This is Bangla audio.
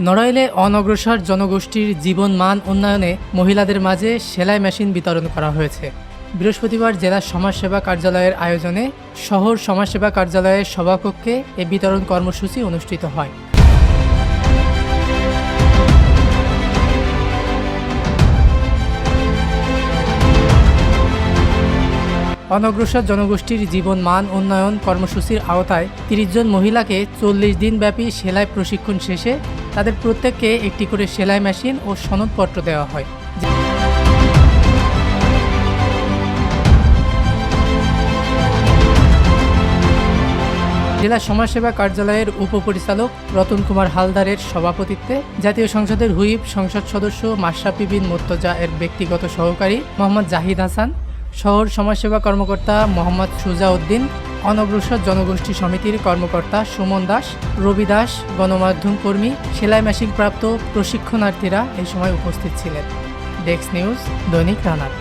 নড়াইলে অনগ্রসর জনগোষ্ঠীর জীবন মান উন্নয়নে মহিলাদের মাঝে সেলাই মেশিন বিতরণ করা হয়েছে। বৃহস্পতিবার জেলা সমাজসেবা কার্যালয়ের আয়োজনে শহর সমাজসেবা কার্যালয়ের সভাকক্ষে এ বিতরণ কর্মসূচি অনুষ্ঠিত হয়। অনগ্রসর জনগোষ্ঠীর জীবন মান উন্নয়ন কর্মসূচির আওতায় ৩০ জন মহিলাকে ৪০ দিনব্যাপী সেলাই প্রশিক্ষণ শেষে তাদের প্রত্যেককে একটি করে সেলাই মেশিন ও সনদপত্র দেওয়া হয়। জেলা সমাজসেবা কার্যালয়ের উপপরিচালক রতন কুমার হালদারের সভাপতিত্বে জাতীয় সংসদের হুইপ সংসদ সদস্য মাশরাফি বিন মুর্তজা এর ব্যক্তিগত সহকারী মোহাম্মদ জাহিদ হাসান, শহর সমাজসেবা কর্মকর্তা মোহাম্মদ সুজাউদ্দিন, অনগ্রসর জনগোষ্ঠী সমিতির কর্মকর্তা সুমন দাস, রবি দাস, গণমাধ্যম কর্মী, সেলাই মেশিন প্রাপ্ত প্রশিক্ষণার্থীরা এই সময় উপস্থিত ছিলেন। ডেস্ক নিউজ, দৈনিক রানার।